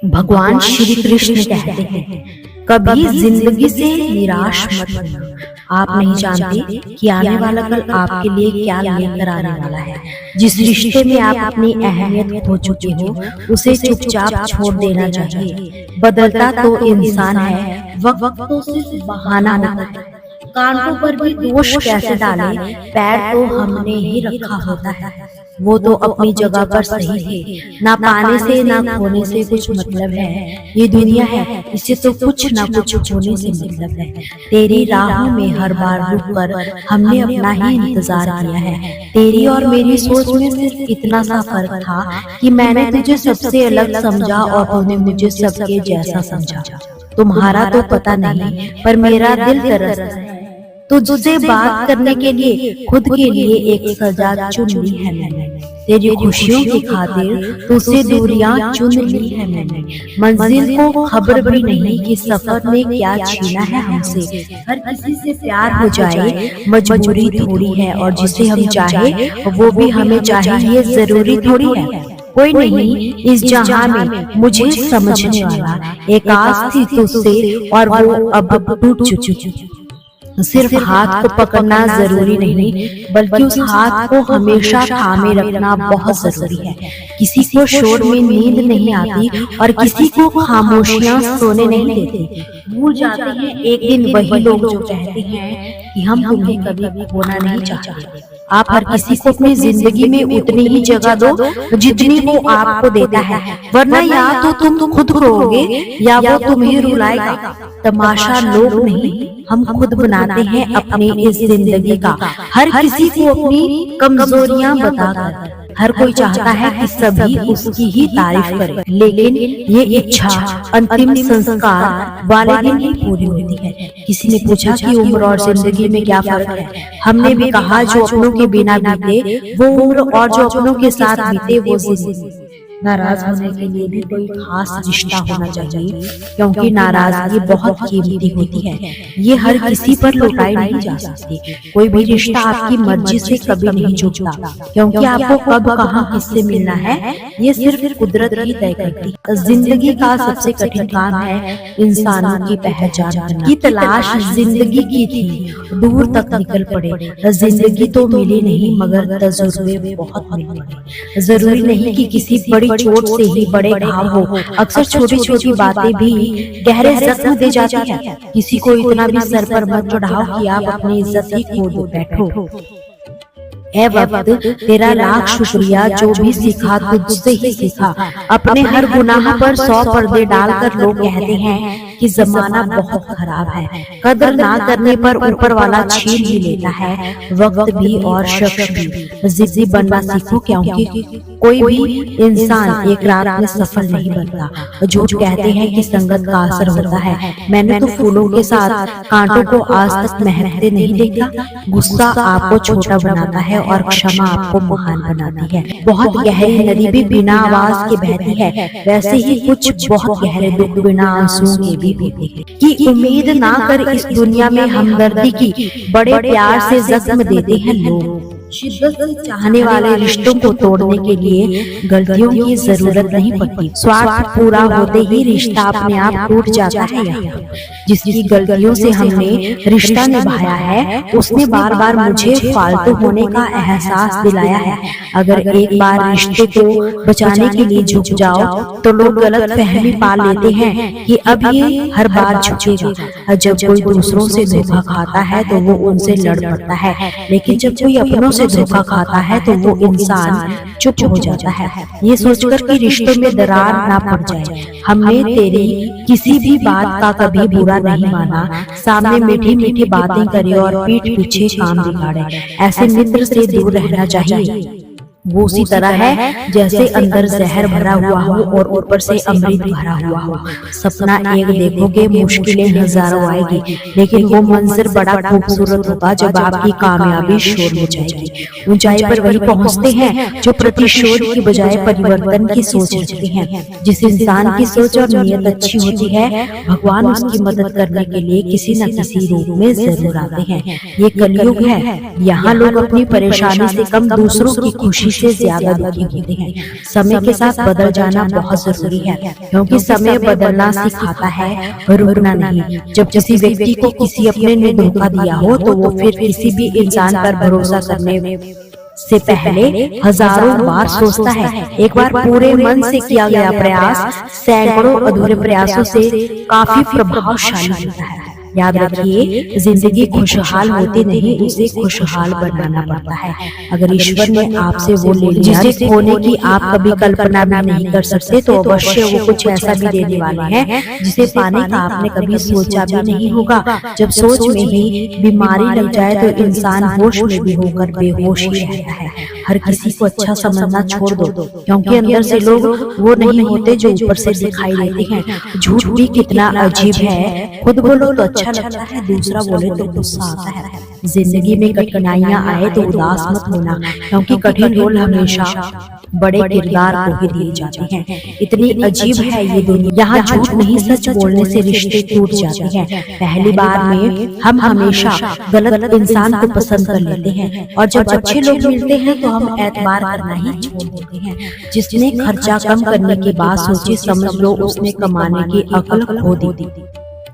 भगवान श्री कृष्ण कहते हैं, कभी जिंदगी से निराश मत होना। आप नहीं जानते कि आने वाला कल आपके लिए क्या लेकर आने वाला है। जिस रिश्ते में आप अपनी अहमियत खो चुके हो, उसे चुपचाप छोड़ देना चाहिए। बदलता तो इंसान है, वक्त तो सिर्फ बहाना होता है। कांटों पर भी दोष कैसे डालें, पैर तो हमने ही रखा होता है। वो तो अपनी जगह पर सही थे। ना पाने से ना खोने से कुछ मतलब है। ये दुनिया है, इसे तो कुछ ना कुछ होने से मतलब है। तेरी राहों में हर बार रुक कर हमने अपना ही इंतजार किया है। तेरी और मेरी सोच में सिर्फ इतना सा फर्क था कि मैंने तुझे सबसे अलग समझा और तूने मुझे सबके जैसा समझा। तुम्हारा तो पता नहीं, पर मेरा दिल तरसता है तुझसे बात करने के लिए। खुद के लिए एक सजा चुन ली है मैंने, तेरी खुशियों की खातिर तुझसे दूरियां चुन ली है मैंने। मंजिल को खबर भी नहीं कि सफर ने क्या छीना है हमसे। हर किसी से प्यार हो जाए मजबूरी थोड़ी है, और जिसे हम चाहे वो भी हमें चाहे ये जरूरी थोड़ी है। कोई नहीं इस जहां में मुझे समझने वाला, एक आस थी तुझसे और वो अब टूट चुकी। सिर्फ हाथ को पकड़ना जरूरी नहीं, बल्कि उस हाथ को हमेशा थामे रखना बहुत जरूरी है। किसी को शोर में नींद नहीं आती और किसी को खामोशियां सोने नहीं देती। भूल जाते हैं एक दिन वही लोग जो कहते हैं कि हम तुम्हें कभी भी खोना नहीं चाहते। आप हर किसी को अपनी जिंदगी में उतनी ही जगह दो जितनी वो आपको देता है, वरना या तो तुम खुद खोओगे या वो तुम्हें रुलाएगा। तमाशा लोग नहीं, हम खुद बनाते हैं अपनी इस जिंदगी का। हर किसी को अपनी कमजोरियां बताकर हर कोई चाहता है कि सभी उसकी ही तारीफ करें, लेकिन ये इच्छा अंतिम संस्कार वाले दिन ही पूरी होती है। किसी ने पूछा कि उम्र और जिंदगी में क्या फर्क है। हमने भी कहा, जो अपनों के बिना बीते वो उम्र, और जो अपनों के साथ बीते वो जिंदगी। नाराज होने के लिए भी कोई खास रिश्ता होना चाहिए, क्योंकि नाराजगी बहुत कीमती होती है। ये हर किसी पर लौटाई नहीं जा सकती। कोई भी रिश्ता आपकी मर्जी से कभी नहीं छूटता, क्योंकि आपको कब कहाँ किससे मिलना है ये सिर्फ कुदरत ही तय करती है। जिंदगी का सबसे कठिन काम है इंसानों की पहचान करना। की तलाश जिंदगी की थी, दूर तक निकल पड़े। जिंदगी तो मिली नहीं, मगर तजुर्बे बहुत मिल पड़े। जरूरी नहीं कि किसी बड़ी चोट से ही बड़े घाव हो, अक्सर छोटी छोटी बातें भी गहरे जख्म दे जाती है। किसी को इतना भी सर पर मत चढ़ाओ कि आप अपनी इज्जत ही खो दो बैठो। ए वक्त तेरा लाख शुक्रिया, जो भी सीखा तुझसे ही सीखा। अपने हर गुनाह पर 100 पर्दे डालकर लोग कहते हैं कि जमाना बहुत खराब है। कदर ना करने पर ऊपर वाला छीन ही लेता है वक्त भी और शख्स भी। जिद्दी बनना सीखो, क्योंकि कोई भी इंसान एक रात में सफल नहीं बनता। जो कहते हैं कि संगत का असर होता है, मैंने तो फूलों के साथ कांटों को आज तक महकते नहीं देखा। गुस्सा आपको छोटा बनाता है और क्षमा आपको महान बनाती है। बहुत गहरी नदी भी बिना आवाज के बहती है, वैसे ही कुछ बहुत गहरे दुख बिना आंसुओं के भी बहते हैं। कि उम्मीद ना कर इस दुनिया में हमदर्दी की, बड़े प्यार से जख्म देते हैं लोग। शिद्दत से चाहने वाले रिश्तों को तोड़ने के लिए गलतियों की जरूरत नहीं पड़ती। स्वार्थ पूरा होते ही रिश्ता अपने आप टूट जाता है। यहाँ जिसकी गलतियों से हमने रिश्ता निभाया है, उसने बार बार मुझे फालतू होने का एहसास दिलाया है। अगर एक बार रिश्ते को बचाने के लिए झुक जाओ तो लोग गलत फहमी पा लेते हैं कि अब ये हर बार झुकेगा। जब कोई दूसरों से धोखा खाता है तो वो उनसे लड़ पड़ता है, लेकिन जब कोई अपनों से धोखा खाता है तो वो इंसान चुप हो जाता है, ये सोचकर कि रिश्तों में दरार ना पड़ जाए। हमने तेरी किसी भी बात का कभी बुरा नहीं माना, सामने मीठी मीठी बातें करे और पीठ पीछे काम बिगाड़े। ऐसे मित्र से दूर रहना चाहिए। वो उसी तरह है जैसे अंदर जहर भरा हुआ हो और ऊपर से अमृत भरा हुआ हो। सपना एक देखोगे, मुश्किलें हजारों आएगी, लेकिन वो मंजर बड़ा खूबसूरत होगा जब आपकी कामयाबी शोर हो जाएगी। ऊंचाई पर वही पहुंचते हैं जो प्रतिशोध की बजाय परिवर्तन की सोच रखते हैं। जिस इंसान की सोच और नीयत अच्छी होती है, भगवान उसकी मदद करने के लिए किसी न किसी रूप में जरूर आते हैं। ये कलयुग है, यहाँ लोग अपनी परेशानी से कम दूसरों की खुशी से ज्यादा दुखी होते हैं। समय के साथ बदल जाना बहुत जरूरी है, क्योंकि समय बदलना सिखाता है, रुकना नहीं। जब किसी व्यक्ति को किसी अपने ने धोखा दिया हो तो वो फिर किसी भी इंसान पर भरोसा करने से पहले हजारों बार सोचता है। एक बार पूरे मन से किया गया प्रयास सैकड़ों अधूरे प्रयासों से काफी प्रभावशाली होता है। याद रखिए, जिंदगी खुशहाल होती नहीं, उसे खुशहाल बनाना पड़ता है। अगर ईश्वर ने आपसे वो ले लिया जिसे खोने की आप कभी कल्पना भी नहीं कर सकते, तो अवश्य वो कुछ ऐसा भी देने वाले हैं जिसे पाने का आपने कभी सोचा भी नहीं होगा। जब सोच में ही बीमारी लग जाए तो इंसान होश में भी होकर बेहोश ही रहता है। हर किसी को अच्छा समझना छोड़ दो, क्योंकि अंदर से लोग वो नहीं होते जो ऊपर से दिखाई देते हैं। झूठ भी कितना अजीब है, खुद बोलो तो अच्छा लगता है, दूसरा बोले तो गुस्सा आता है। जिंदगी में कठिनाइयां आए तो उदास मत होना, क्योंकि कठिन रोल हमेशा बड़े किरदार को ही दिए जाते हैं। इतनी अजीब है ये दुनिया, यहाँ झूठ नहीं सच बोलने से रिश्ते टूट जाते हैं। पहली बार में हम हमेशा गलत इंसान को पसंद कर लेते हैं, और जब अच्छे लोग मिलते हैं तो हम एतबार करना ही छोड़ देते हैं। जिसने खर्चा कम करने की बात सोची, समझ लो उसने कमाने की अकल खो दी।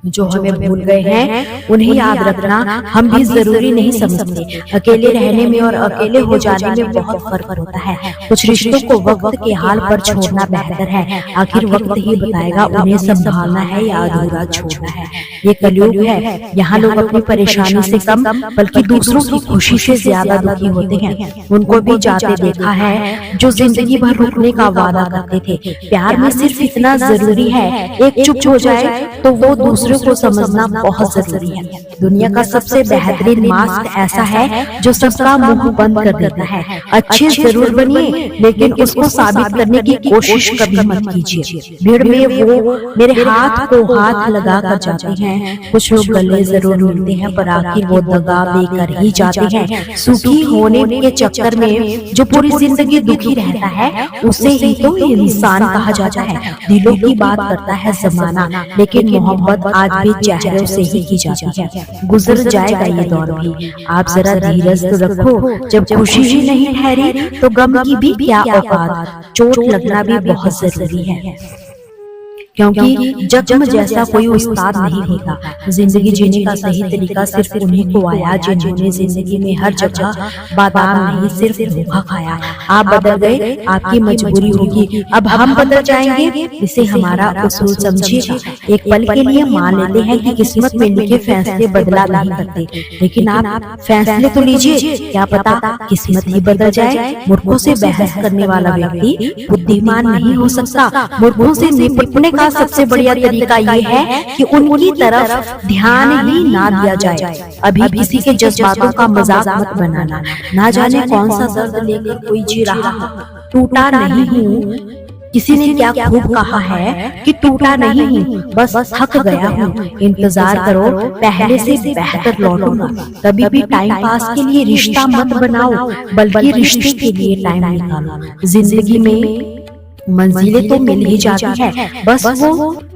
जो हमें भूल गए हैं उन्हें याद रखना हम भी जरूरी नहीं समझते। अकेले रहने में और अकेले हो जाने में बहुत फर्क होता है। कुछ रिश्तों को वक्त के हाल पर छोड़ना बेहतर है। आखिर वक्त ही बताएगा उन्हें संभालना है या अधूरा छोड़ना है। ये कलयुग है, यहाँ लोग अपनी परेशानी से कम बल्कि दूसरों की खुशी से ज्यादा दुखी होते हैं। उनको भी जाते देखा है जो जिंदगी भर रुकने का वादा करते थे। प्यार में सिर्फ इतना जरूरी है, एक चुप हो जाए तो वो दूसरे को समझना बहुत जरूरी है। दुनिया का सबसे बेहतरीन मास्क ऐसा है जो सबका मुंह बंद कर देता है। अच्छे जरूर बनिए, लेकिन उसको साबित करने की कोशिश कभी मत कीजिए। भीड़ में वो मेरे हाथ को हाथ लगा कर जाते हैं। कुछ लोग गले जरूर मिलते हैं, पर आखिर वो दगा देकर ही जाते हैं। सुखी होने के चक्कर में जो पूरी जिंदगी दुखी रहता है, उसे ही तो इंसान कहा जाता है। दिलों की बात करता है जमाना, लेकिन मोहब्बत आज भी चेहरों से ही की जाती है। गुजर जाएगा ये दौर भी, आप जरा धीरज तो रखो। जब खुशी ही नहीं ठहरी तो गम की भी क्या औकात। चोट लगना भी बहुत जरूरी है, क्योंकि जख्म जैसा कोई उस्ताद नहीं होता। जिंदगी जीने का सही तरीका सिर्फ उन्हीं को आया जिन्होंने जिंदगी में हर जगह बादाम नहीं सिर्फ धोखा खाया। आप बदल गए, आपकी मजबूरी होगी, अब हम बदल जाएंगे, इसे हमारा उसूल समझिएगा। एक पल के लिए मान लेते हैं कि किस्मत में लिखे फैसले बदला नहीं करते, लेकिन आप फैसले तो लीजिए, क्या पता किस्मत ही बदल जाए। मूर्खों से बहस करने वाला व्यक्ति बुद्धिमान नहीं हो सकता। मूर्खों से निपटने का सबसे बढ़िया तरीका ये है कि उनकी तरफ ध्यान ही ना दिया जाए। अभी किसी के जज्बातों का मजाक मत बनाना। ना जाने कौन सा दर्द लेकर कोई जी रहा हो। टूटा नहीं हूँ, किसी ने क्या खूब कहा है कि टूटा नहीं हूँ, बस थक गया हूँ। इंतजार करो, पहले से बेहतर लौटूंगा। कभी भी टाइम पास के लिए रिश्ता मत बनाओ, बल्कि रिश्ते के लिए टाइम निकालो। जिंदगी में मंजिलें तो मिल ही जाती है,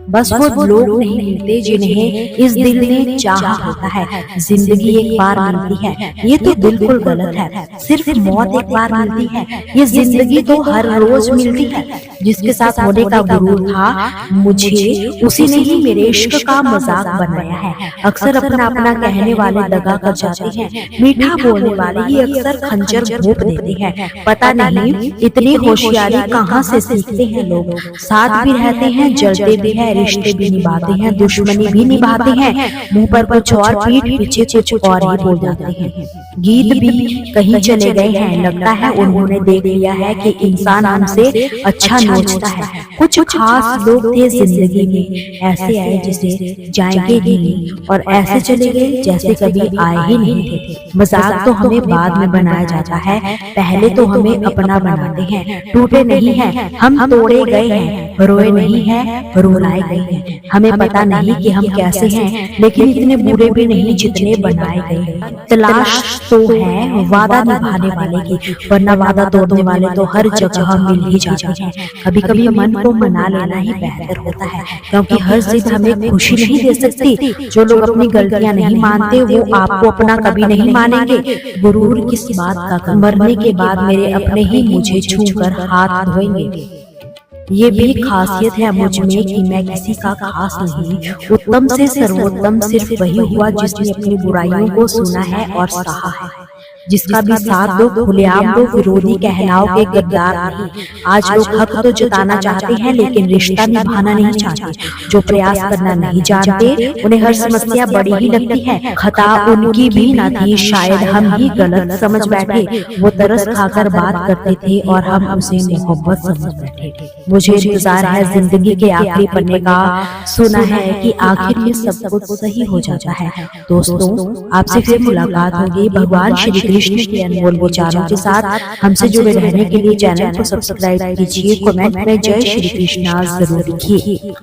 बस वो लोग नहीं मिलते जिन्हें इस दिल ने चाहा होता है। जिंदगी एक बार मिलती है, ये तो बिल्कुल गलत है। सिर्फ मौत एक बार मिलती है, ये जिंदगी तो हर रोज मिलती है। जिसके साथ होने का गुरूर था मुझे, उसी ने ही मेरे इश्क का मजाक बनाया है। अक्सर अपना अपना कहने वाले दगा कर जाते हैं, मीठा बोलने वाले ही अक्सर खंजर घोंप देते हैं। पता नहीं इतनी होशियारी कहाँ से सीखते हैं लोग। साथ भी रहते हैं, जलते भी है, रिश्ते भी निभाते हैं, दुश्मनी भी निभाते हैं। मुंह पर कुछ और, पीठ पीछे कुछ और ही बोल जाते हैं। गीत भी कहीं चले गए हैं, लगता है उन्होंने देख लिया है कि इंसान हमसे अच्छा नोचता है। कुछ खास लोग थे जिंदगी में, ऐसे आए जिसे जाएंगे ही नहीं, और ऐसे चले गए जैसे कभी आए ही नहीं थे। मजाक तो हमें बाद में बनाया जाता है, पहले तो हमें अपना बनाते हैं। टूटे नहीं हैं, हम तोड़े गए हैं, रोए नहीं हैं, रुलाए गए हैं। हमें पता नहीं कि हम कैसे हैं, लेकिन इतने बुरे भी नहीं जितने बनाए गए हैं। तलाश तो है वादा निभाने वाले की, वरना वादा तोड़ने वाले तो हर जगह मिल ही जाते हैं। कभी कभी मन को मना लेना ही बेहतर होता है, क्योंकि हर जिद हमें खुशी नहीं दे सकती। जो लोग अपनी गलतियां नहीं मानते वो आपको अपना कभी नहीं मानेंगे। गुरूर किस बात का, मरने के बाद मेरे अपने ही मुझे छूकर हाथ धोएंगे। ये भी खासियत है मुझ में कि मैं किसी का खास नहीं। उत्तम से सर्वोत्तम सिर्फ वही हुआ जिसने अपनी बुराइयों को सुना है और सहा है। जिसका भी साथ दो, खुलेआम दो, विरोधी कहलाओ के गद्दार नहीं। आज लोग हक तो जताना चाहते हैं लेकिन रिश्ता निभाना नहीं चाहते। जो प्रयास करना नहीं जानते उन्हें हर समस्या बड़ी ही लगती है। खता उनकी भी न थी, शायद हम ही गलत समझ बैठे। वो तरस खाकर बात करते थे और हम उसे मोहब्बत समझ बैठे। मुझे इंतजार है जिंदगी के आखिरी पन्ने का। सुना है कि आखिर में सब कुछ सही हो जाता है। दोस्तों, आपसे फिर मुलाकात होगी भगवान श्री कृष्ण के अनमोल विचारों के साथ। हमसे जुड़े रहने के लिए चैनल को सब्सक्राइब कीजिए। कमेंट में जय श्री कृष्णा जरूर लिखिए।